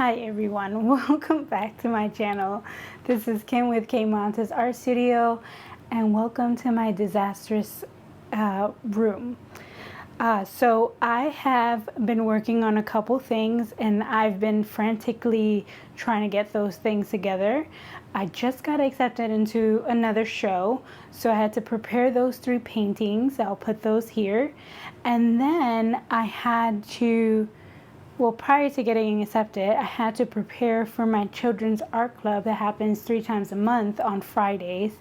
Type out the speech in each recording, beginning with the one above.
Hi everyone, welcome back to my channel. This is Kim with K Montes Art Studio, and welcome to my disastrous room. So I have been working on a couple things, and I've been frantically trying to get those things together. I just got accepted into another show, so I had to prepare those 3 paintings. I'll put those here, and then I had to, well, prior to getting accepted, I had to prepare for my children's art club that happens 3 times a month on Fridays,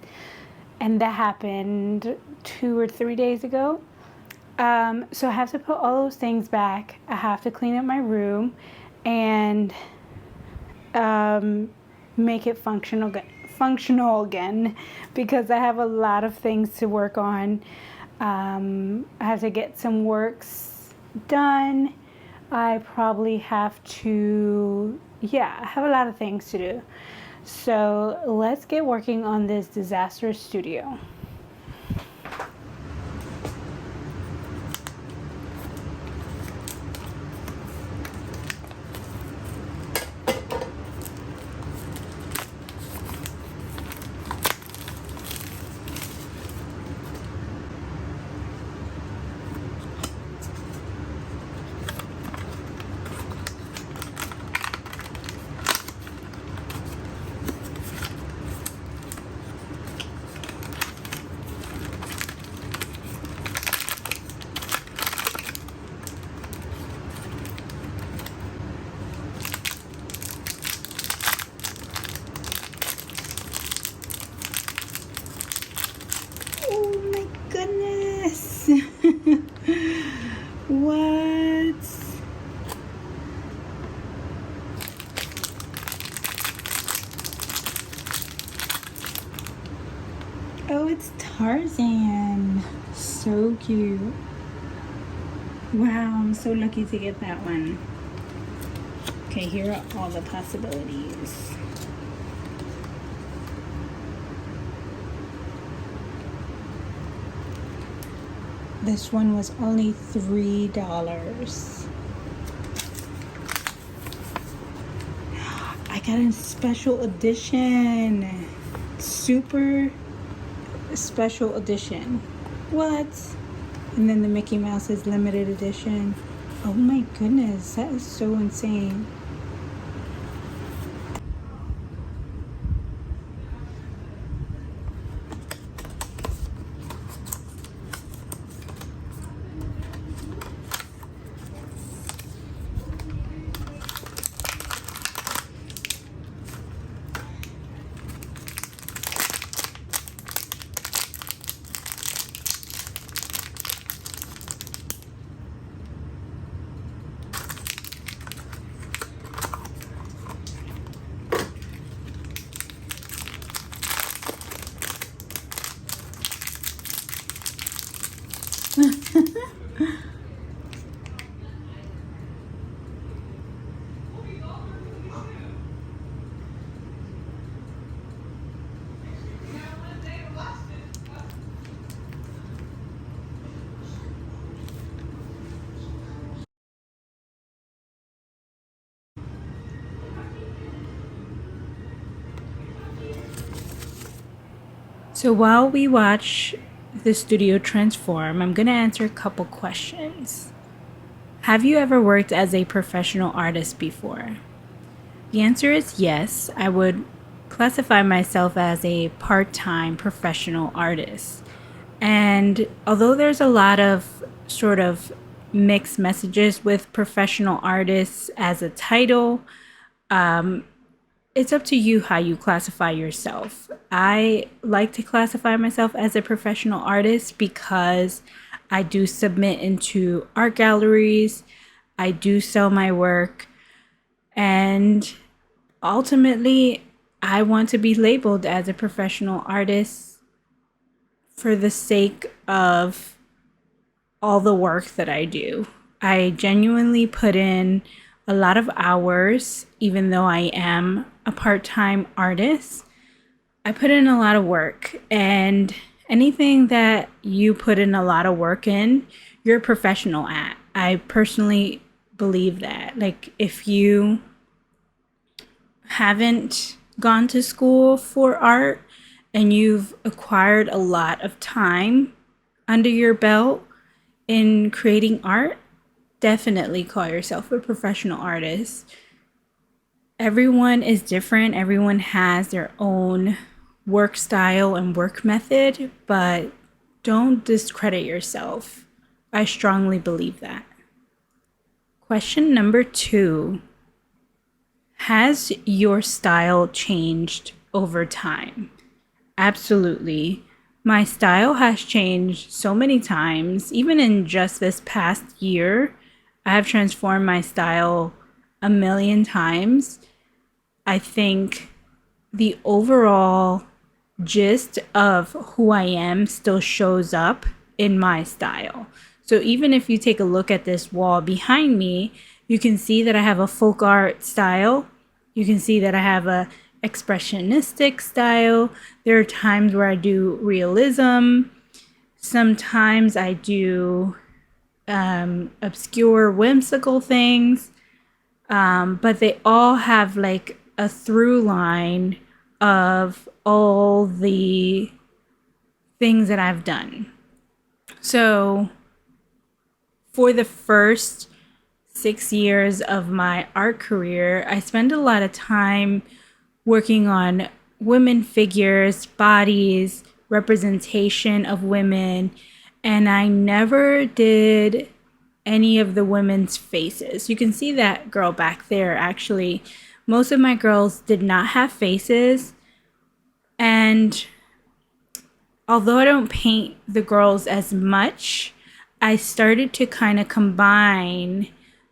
and that happened 2 or 3 days ago. So I have to put all those things back. I have to clean up my room and make it functional again because I have a lot of things to work on. I have to get some works done. I probably have to, I have a lot of things to do. So let's get working on this disaster studio. Oh my goodness. What? Oh, it's Tarzan. So cute. Wow, I'm so lucky to get that one. Okay, here are all the possibilities. This one was only $3. I got a special edition. Super special edition. What? And then the Mickey Mouse is limited edition. Oh my goodness, that is so insane. So while we watch the studio transform, I'm going to answer a couple questions. Have you ever worked as a professional artist before? The answer is yes. I would classify myself as a part-time professional artist. And although there's a lot of sort of mixed messages with professional artists as a title, it's up to you how you classify yourself. I like to classify myself as a professional artist because I do submit into art galleries, I do sell my work, and ultimately, I want to be labeled as a professional artist for the sake of all the work that I do. I genuinely put in a lot of hours, even though I am a part-time artist. I put in a lot of work, and anything that you put in a lot of work in, you're a professional at. I personally believe that. Like, if you haven't gone to school for art and you've acquired a lot of time under your belt in creating art, definitely call yourself a professional artist. Everyone is different, everyone has their own work style and work method, but don't discredit yourself. I strongly believe that. Question number 2. Has your style changed over time? Absolutely. My style has changed so many times. Even in just this past year, I have transformed my style a million times. I think the overall gist of who I am still shows up in my style. So even if you take a look at this wall behind me, you can see that I have a folk art style. You can see that I have a expressionistic style. There are times where I do realism. Sometimes I do obscure, whimsical things. But they all have like a through line of all the things that I've done. So for the first 6 years of my art career, I spent a lot of time working on women figures, bodies, representation of women, and I never did any of the women's faces. You can see that girl back there actually. Most of my girls did not have faces, and although I don't paint the girls as much, I started to kind of combine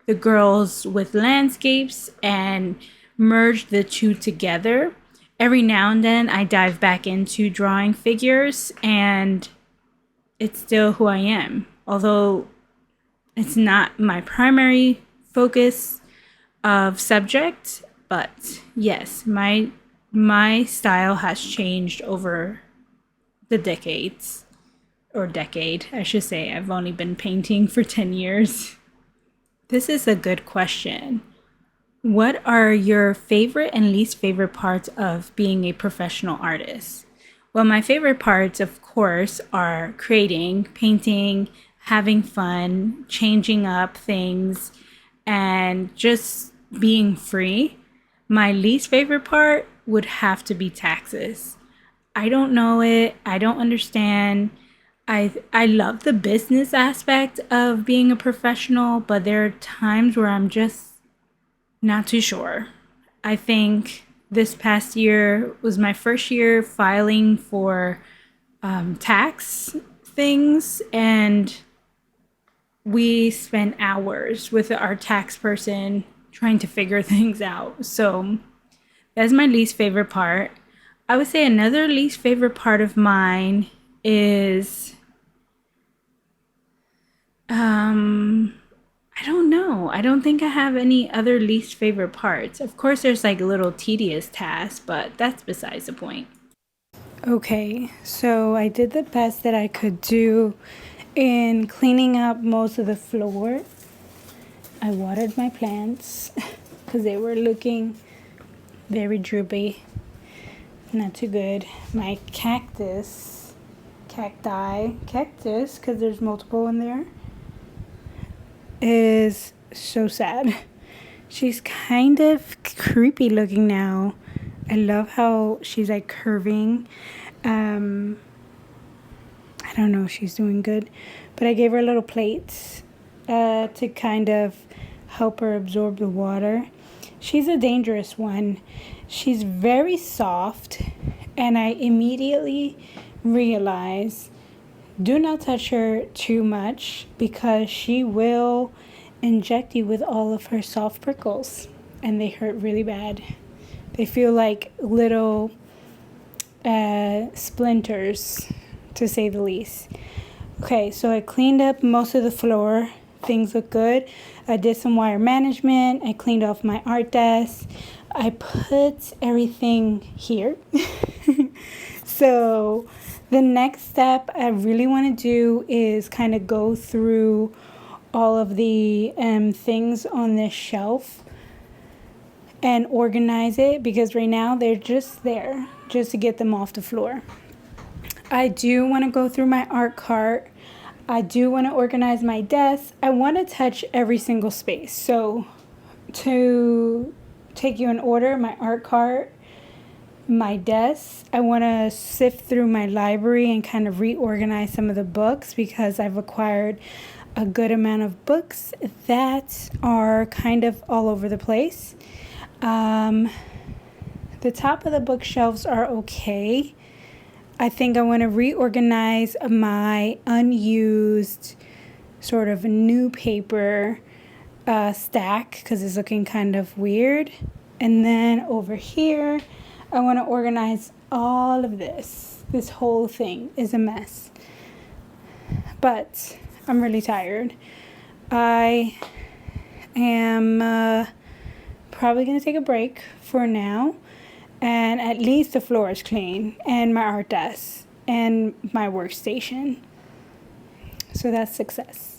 the girls with landscapes and merge the two together. Every now and then I dive back into drawing figures, and it's still who I am. Although it's not my primary focus of subject, but yes, my style has changed over the decades, or decade, I should say. I've only been painting for 10 years. This is a good question. What are your favorite and least favorite parts of being a professional artist? Well, my favorite parts, of course, are creating, painting, having fun, changing up things, and just being free. My least favorite part would have to be taxes. I don't know it. I don't understand. I love the business aspect of being a professional, but there are times where I'm just not too sure. I think this past year was my first year filing for tax things, and we spent hours with our tax person trying to figure things out. So that's my least favorite part. I would say another least favorite part of mine is I don't know. I don't think I have any other least favorite parts. Of course, there's like little tedious tasks, but that's besides the point. Okay, so I did the best that I could do in cleaning up most of the floor. I watered my plants because they were looking very droopy, not too good. My cactus, because there's multiple in there, is so sad. She's kind of creepy looking now. I love how she's like curving. I don't know if she's doing good, but I gave her little plates to kind of help her absorb the water. She's a dangerous one. She's very soft, and I immediately realized do not touch her too much because she will inject you with all of her soft prickles, and they hurt really bad. They feel like little splinters, to say the least. Okay, so I cleaned up most of the floor. Things look good. I did some wire management. I cleaned off my art desk. I put everything here. So the next step I really want to do is kind of go through all of the things on this shelf and organize it, because right now they're just there just to get them off the floor. I do want to go through my art cart. I do want to organize my desk. I want to touch every single space. So to take you in order, my art cart, my desk, I want to sift through my library and kind of reorganize some of the books, because I've acquired a good amount of books that are kind of all over the place. The top of the bookshelves are okay. I think I want to reorganize my unused sort of new paper stack, because it's looking kind of weird. And then over here, I want to organize all of this. This whole thing is a mess. But I'm really tired. I am probably going to take a break for now. And at least the floor is clean, and my art desk, and my workstation. So that's success.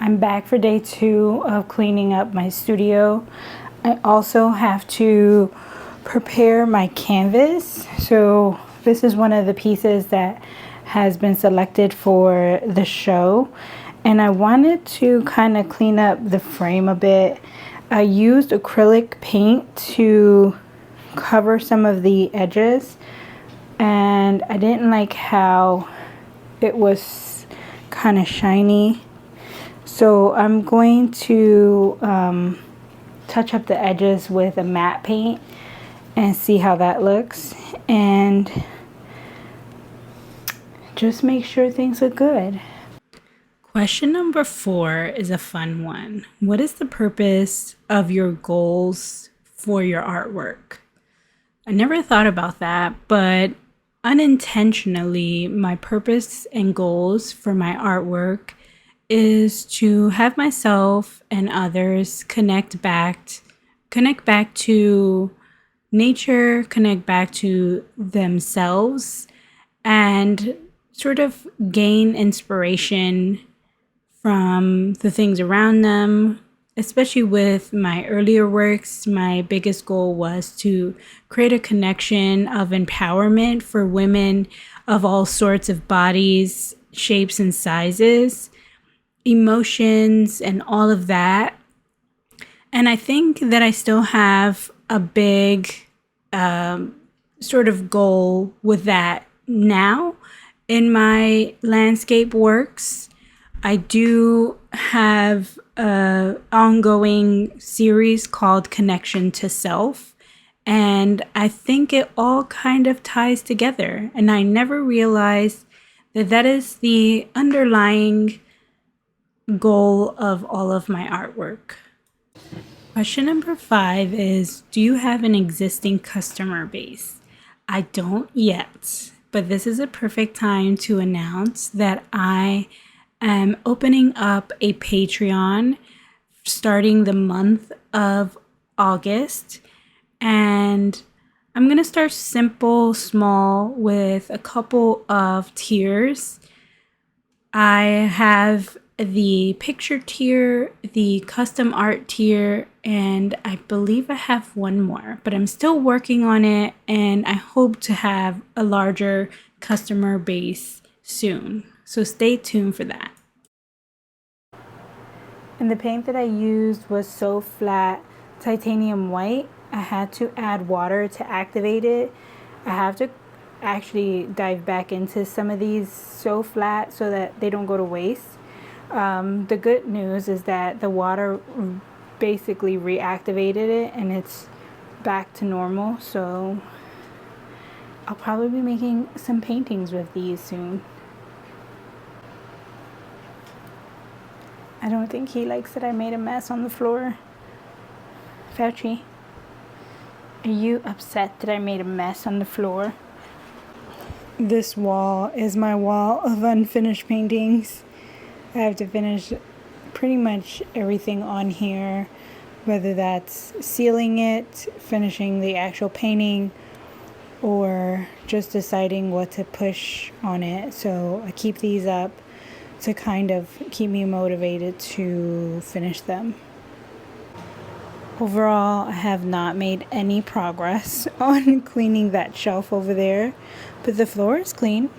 I'm back for day 2 of cleaning up my studio. I also have to prepare my canvas. So this is one of the pieces that has been selected for the show. And I wanted to kind of clean up the frame a bit. I used acrylic paint to cover some of the edges. And I didn't like how it was kind of shiny. So I'm going to touch up the edges with a matte paint and see how that looks, and just make sure things look good. Question number 4 is a fun one. What is the purpose of your goals for your artwork? I never thought about that, but unintentionally, my purpose and goals for my artwork is to have myself and others connect back to nature, connect back to themselves, and sort of gain inspiration from the things around them. Especially with my earlier works, my biggest goal was to create a connection of empowerment for women of all sorts of bodies, shapes, and sizes, emotions, and all of that. And I think that I still have a big sort of goal with that now in my landscape works. I do have an ongoing series called Connection to Self, and I think it all kind of ties together. And I never realized that that is the underlying goal of all of my artwork. Question number 5 is, do you have an existing customer base? I don't yet, but this is a perfect time to announce that I am opening up a Patreon starting the month of August, and I'm going to start simple, small, with a couple of tiers. I have the picture tier, the custom art tier, and I believe I have one more, but I'm still working on it, and I hope to have a larger customer base soon. So stay tuned for that. And the paint that I used was So Flat Titanium White. I had to add water to activate it. I have to actually dive back into some of these So Flat so that they don't go to waste. The good news is that the water basically reactivated it and it's back to normal. So I'll probably be making some paintings with these soon. I don't think he likes that I made a mess on the floor. Fauci, are you upset that I made a mess on the floor? This wall is my wall of unfinished paintings. I have to finish pretty much everything on here, whether that's sealing it, finishing the actual painting, or just deciding what to push on it. So I keep these up to kind of keep me motivated to finish them. Overall, I have not made any progress on cleaning that shelf over there, but the floor is clean.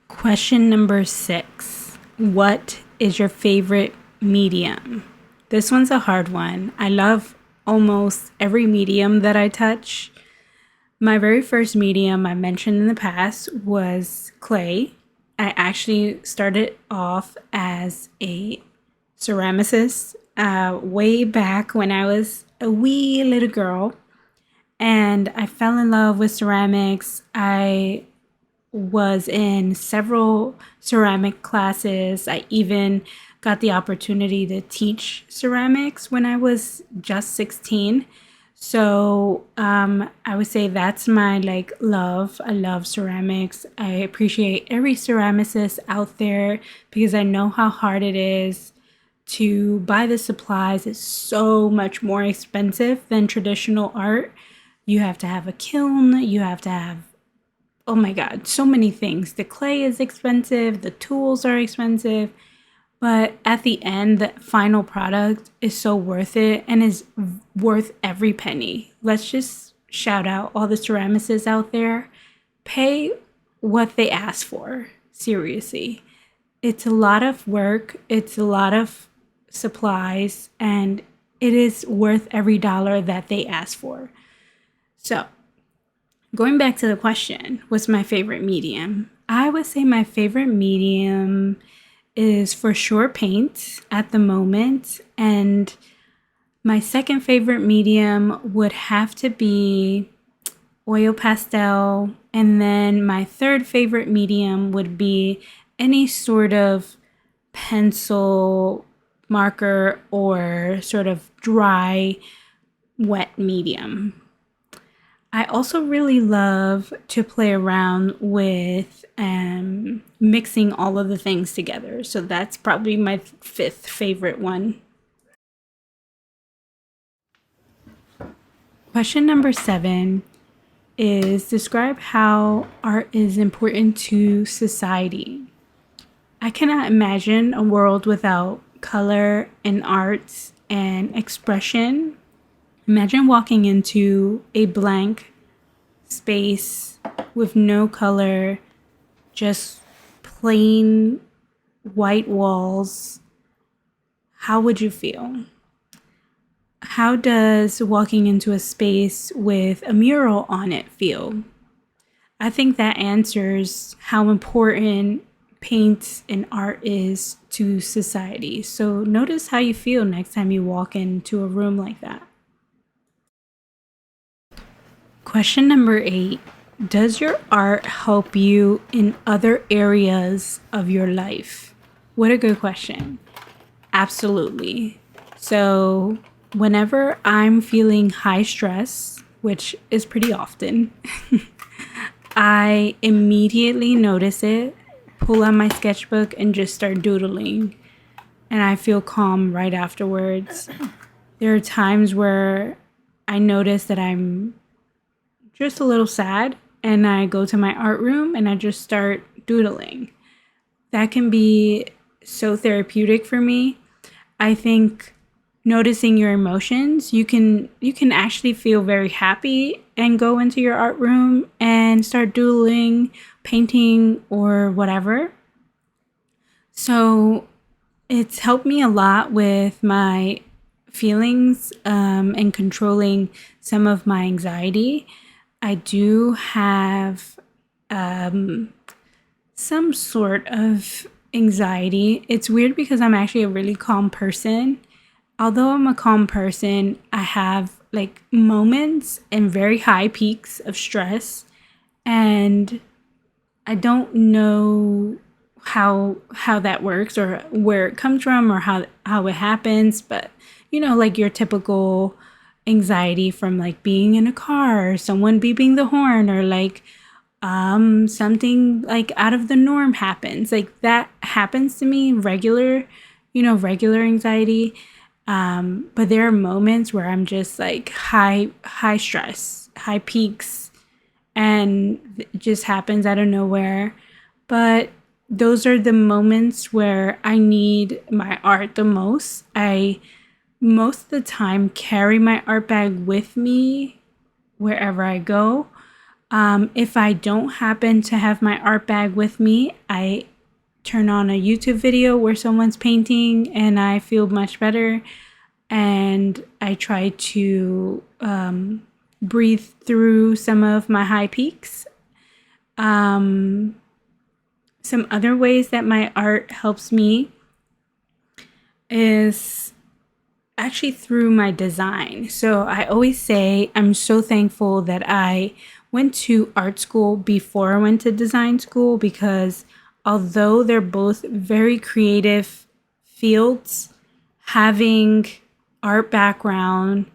Question number 6. What is your favorite medium? This one's a hard one. I love almost every medium that I touch. My very first medium I mentioned in the past was clay. I actually started off as a ceramicist way back when I was a wee little girl, and I fell in love with ceramics. I was in several ceramic classes. I even got the opportunity to teach ceramics when I was just 16. So I would say that's my love. I love ceramics. I appreciate every ceramicist out there because I know how hard it is to buy the supplies. It's so much more expensive than traditional art. You have to have a kiln. You have to have, oh my God, so many things. The clay is expensive. The tools are expensive. But at the end, the final product is so worth it and is worth every penny. Let's just shout out all the ceramicists out there. Pay what they ask for. Seriously. It's a lot of work. It's a lot of supplies. And it is worth every dollar that they ask for. So, going back to the question, what's my favorite medium? I would say my favorite medium is for sure paint at the moment, and my second favorite medium would have to be oil pastel, and then my third favorite medium would be any sort of pencil, marker, or sort of dry, wet medium. I also really love to play around with mixing all of the things together. So that's probably my fifth favorite one. Question number 7 is describe how art is important to society. I cannot imagine a world without color and arts and expression. Imagine walking into a blank space with no color, just plain white walls. How would you feel? How does walking into a space with a mural on it feel? I think that answers how important paint and art is to society. So notice how you feel next time you walk into a room like that. Question number 8. Does your art help you in other areas of your life? What a good question. Absolutely. So whenever I'm feeling high stress, which is pretty often, I immediately notice it, pull out my sketchbook, and just start doodling. And I feel calm right afterwards. There are times where I notice that I'm just a little sad, and I go to my art room and I just start doodling. That can be so therapeutic for me. I think noticing your emotions, you can actually feel very happy and go into your art room and start doodling, painting, or whatever. So it's helped me a lot with my feelings and controlling some of my anxiety. I do have some sort of anxiety. It's weird because I'm actually a really calm person. Although I'm a calm person, I have moments and very high peaks of stress, and I don't know how that works or where it comes from or how it happens, but like your typical anxiety from like being in a car or someone beeping the horn or like something like out of the norm happens. Like that happens to me regular, regular anxiety. But there are moments where I'm just like high stress, high peaks, and it just happens out of nowhere. But those are the moments where I need my art the most. I most of the time carry my art bag with me wherever I go. If I don't happen to have my art bag with me, I turn on a YouTube video where someone's painting and I feel much better. And I try to breathe through some of my high peaks. Some other ways that my art helps me is actually through my design. So I always say I'm so thankful that I went to art school before I went to design school, because although they're both very creative fields, having art background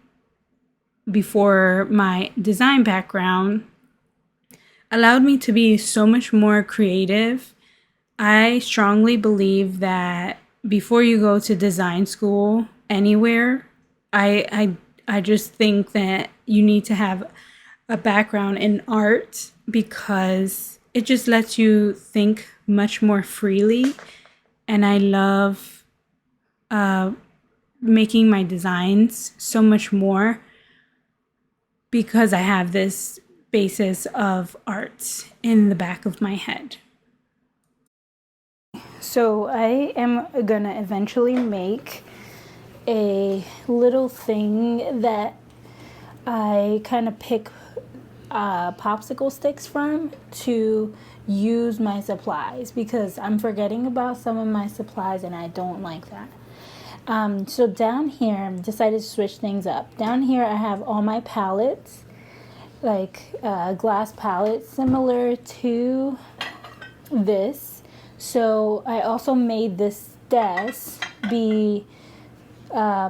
before my design background allowed me to be so much more creative. I strongly believe that before you go to design school anywhere, I just think that you need to have a background in art, because it just lets you think much more freely. And I love making my designs so much more because I have this basis of art in the back of my head. So I am gonna eventually make a little thing that I kind of pick popsicle sticks from to use my supplies, because I'm forgetting about some of my supplies and I don't like that. So down here, I decided to switch things up. Down here I have all my palettes, like glass palettes similar to this. So I also made this desk be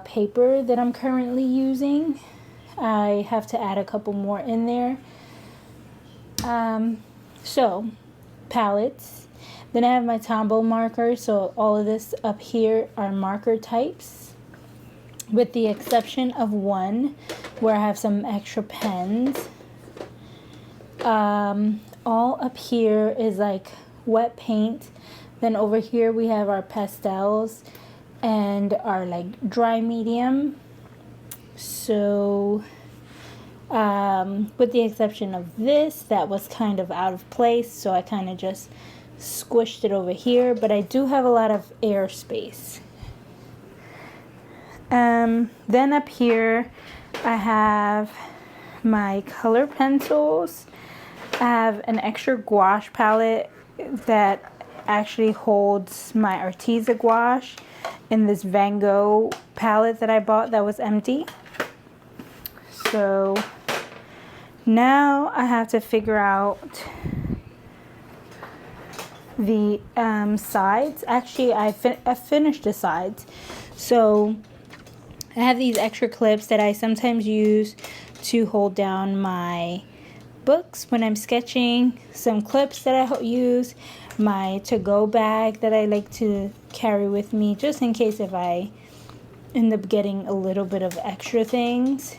paper that I'm currently using. I have to add a couple more in there. So palettes. Then I have my Tombow markers. So all of this up here are marker types, with the exception of one where I have some extra pens. All up here is like wet paint. Then over here we have our pastels and our like dry medium. So with the exception of this, that was kind of out of place, so I kind of just squished it over here, but I do have a lot of airspace. Then up here I have my color pencils. I have an extra gouache palette that actually holds my Arteza gouache in this Van Gogh palette that I bought that was empty. So now I have to figure out the sides. Actually, I finished the sides. So I have these extra clips that I sometimes use to hold down my books when I'm sketching. Some clips that I use, my to-go bag that I like to carry with me just in case if I end up getting a little bit of extra things.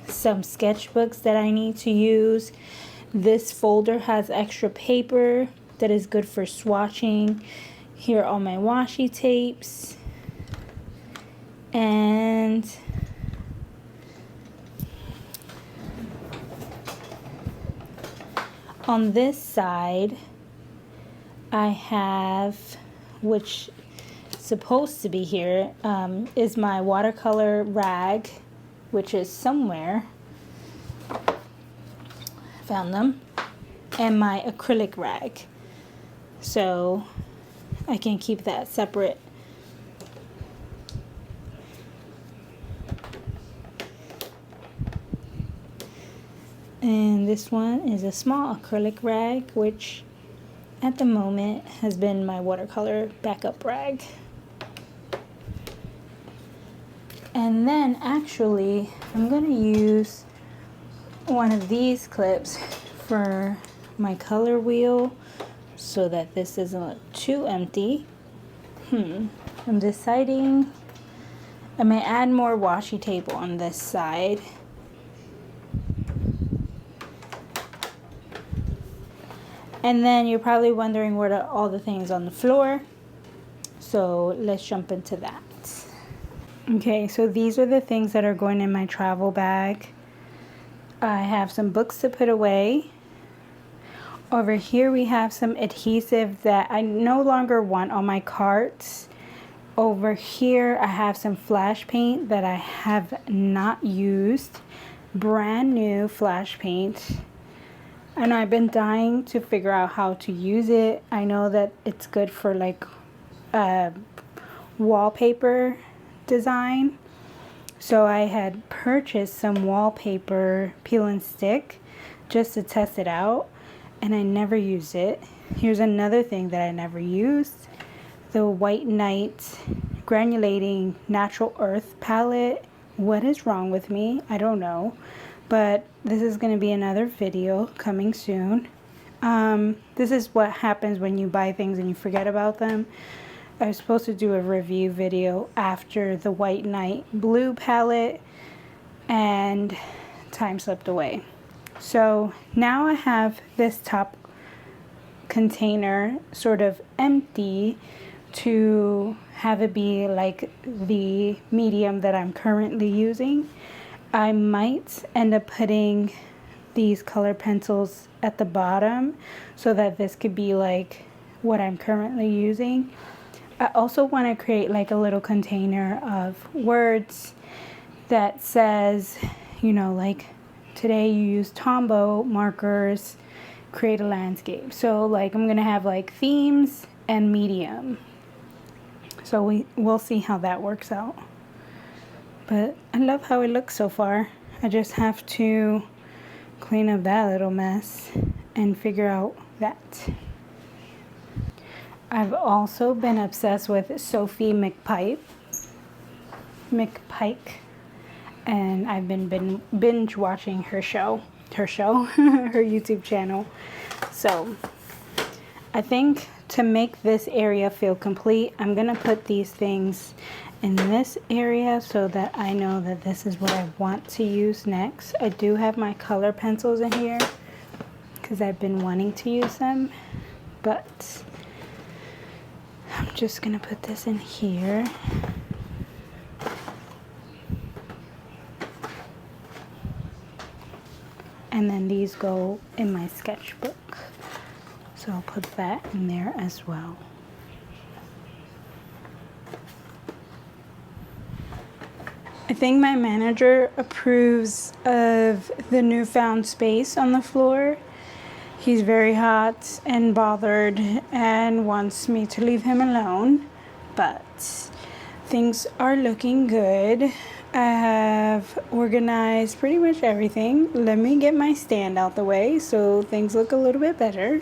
Some sketchbooks that I need to use. This folder has extra paper that is good for swatching. Here are all my washi tapes. And on this side, I have, which is supposed to be here, is my watercolor rag, which is somewhere. Found them. And my acrylic rag. So I can keep that separate. And this one is a small acrylic rag, which at the moment has been my watercolor backup rag. And then actually I'm going to use one of these clips for my color wheel so that this doesn't look too empty. I'm deciding I may add more washi tape on this side. And then you're probably wondering what are all the things on the floor. So let's jump into that. Okay, so these are the things that are going in my travel bag. I have some books to put away. Over here we have some adhesive that I no longer want on my carts. Over here I have some flash paint that I have not used. Brand new flash paint. And I've been dying to figure out how to use it. I know that it's good for like wallpaper design. So I had purchased some wallpaper peel and stick just to test it out, and I never used it. Here's another thing that I never used. The White Knight Granulating Natural Earth palette. What is wrong with me? I don't know. But this is going to be another video coming soon. This is what happens when you buy things and you forget about them. I was supposed to do a review video after the White Knight blue palette, and time slipped away. So now I have this top container sort of empty to have it be like the medium that I'm currently using. I might end up putting these color pencils at the bottom so that this could be like what I'm currently using. I also want to create like a little container of words that says, you know, like today you use Tombow markers, create a landscape. So like I'm going to have like themes and medium. So we'll see how that works out. But I love how it looks so far. I just have to clean up that little mess and figure out that. I've also been obsessed with Sophie McPike, and I've been binge watching her show, her YouTube channel. So I think to make this area feel complete, I'm gonna put these things in this area so that I know that this is what I want to use next. I do have my color pencils in here because I've been wanting to use them, but I'm just gonna put this in here. And then these go in my sketchbook. So I'll put that in there as well. I think my manager approves of the newfound space on the floor. He's very hot and bothered and wants me to leave him alone, but things are looking good. I have organized pretty much everything. Let me get my stand out the way so things look a little bit better.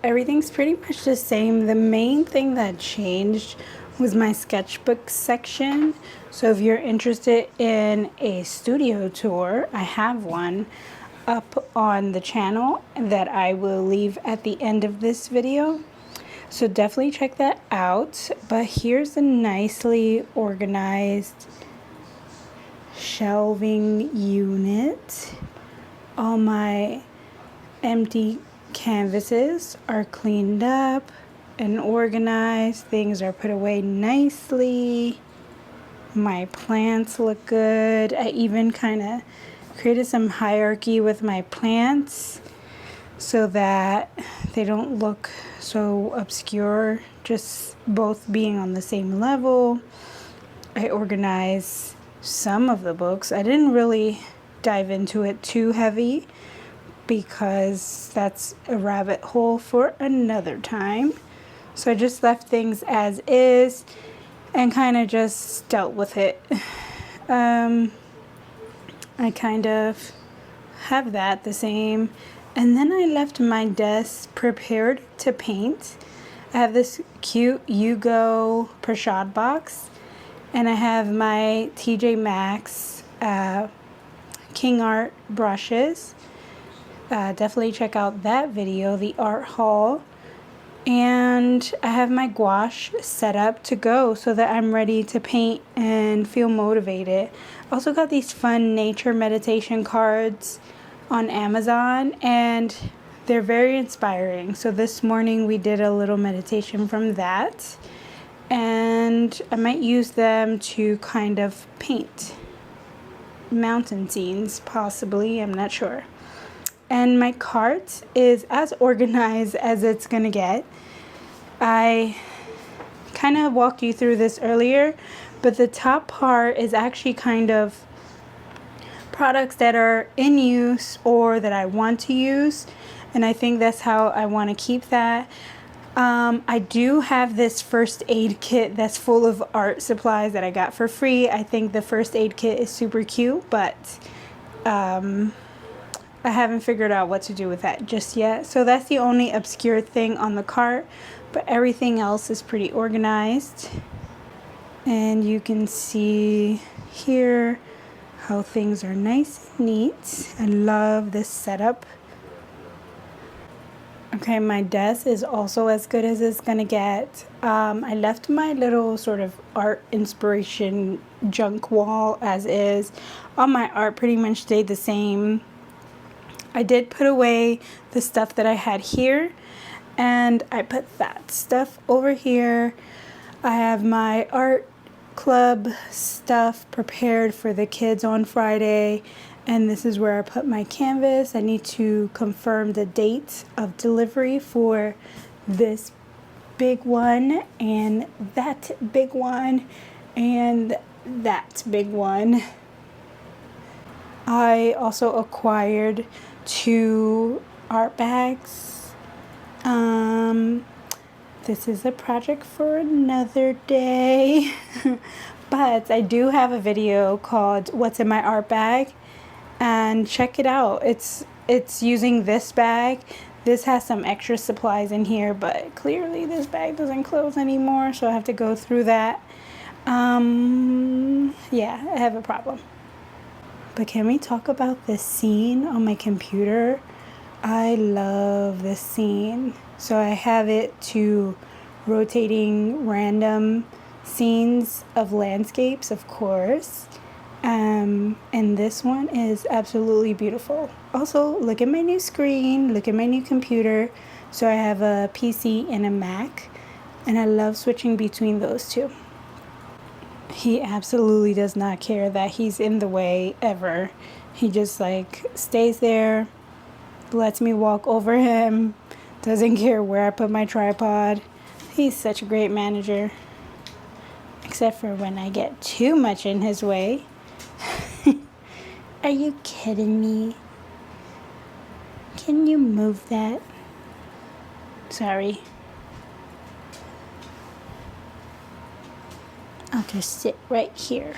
Everything's pretty much the same. The main thing that changed was my sketchbook section. So if you're interested in a studio tour, I have one up on the channel that I will leave at the end of this video. So definitely check that out. But here's a nicely organized shelving unit. All my empty canvases are cleaned up and organized. Things are put away nicely. My plants look good. I even kind of created some hierarchy with my plants so that they don't look so obscure, just both being on the same level. I organized some of the books. I didn't really dive into it too heavy because that's a rabbit hole for another time. So I just left things as is and kind of just dealt with it. I kind of have that the same And then I left my desk prepared to paint. I have this cute Yugo Prashad box, and I have my TJ Maxx King Art brushes. Definitely check out that video, the art haul. And I have my gouache set up to go so that I'm ready to paint and feel motivated. Also got these fun nature meditation cards on Amazon, and they're very inspiring. So this morning we did a little meditation from that, and I might use them to kind of paint mountain scenes, possibly, I'm not sure. And my cart is as organized as it's gonna get. I kind of walked you through this earlier, but the top part is actually kind of products that are in use or that I want to use, and I think that's how I want to keep that. I do have this first aid kit that's full of art supplies that I got for free. I think the first aid kit is super cute, but I haven't figured out what to do with that just yet. So that's the only obscure thing on the cart, but everything else is pretty organized. And you can see here how things are nice and neat. I love this setup. Okay, my desk is also as good as it's gonna get. I left my little sort of art inspiration junk wall as is. All my art pretty much stayed the same. I did put away the stuff that I had here, and I put that stuff over here. I have my art club stuff prepared for the kids on Friday, and this is where I put my canvas. I need to confirm the date of delivery for this big one and that big one and that big one. I also acquired 2 art bags. This is a project for another day. But I do have a video called What's in My Art Bag, and check it out. It's using this bag. This has some extra supplies in here, but clearly this bag doesn't close anymore, so I have to go through that. Yeah, I have a problem. But can we talk about this scene on my computer? I love this scene. So I have it to rotating random scenes of landscapes, of course. And this one is absolutely beautiful. Also, look at my new screen, look at my new computer. So I have a PC and a Mac, and I love switching between those two. He absolutely does not care that he's in the way ever. He just like stays there, lets me walk over him, doesn't care where I put my tripod. He's such a great manager. Except for when I get too much in his way. Are you kidding me? Can you move that? Sorry. I'll just sit right here.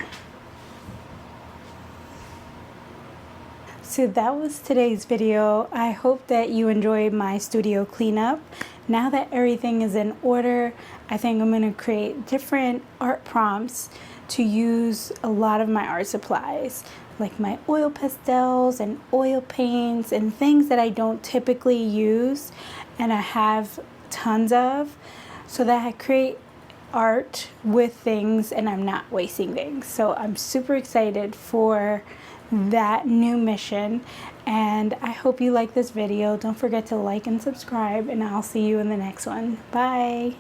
So that was today's video. I hope that you enjoyed my studio cleanup. Now that everything is in order, I think I'm going to create different art prompts to use a lot of my art supplies, like my oil pastels and oil paints and things that I don't typically use and I have tons of, so that I create art with things and I'm not wasting things. So I'm super excited for that new mission, and I hope you like this video. Don't forget to like and subscribe, and I'll see you in the next one. Bye.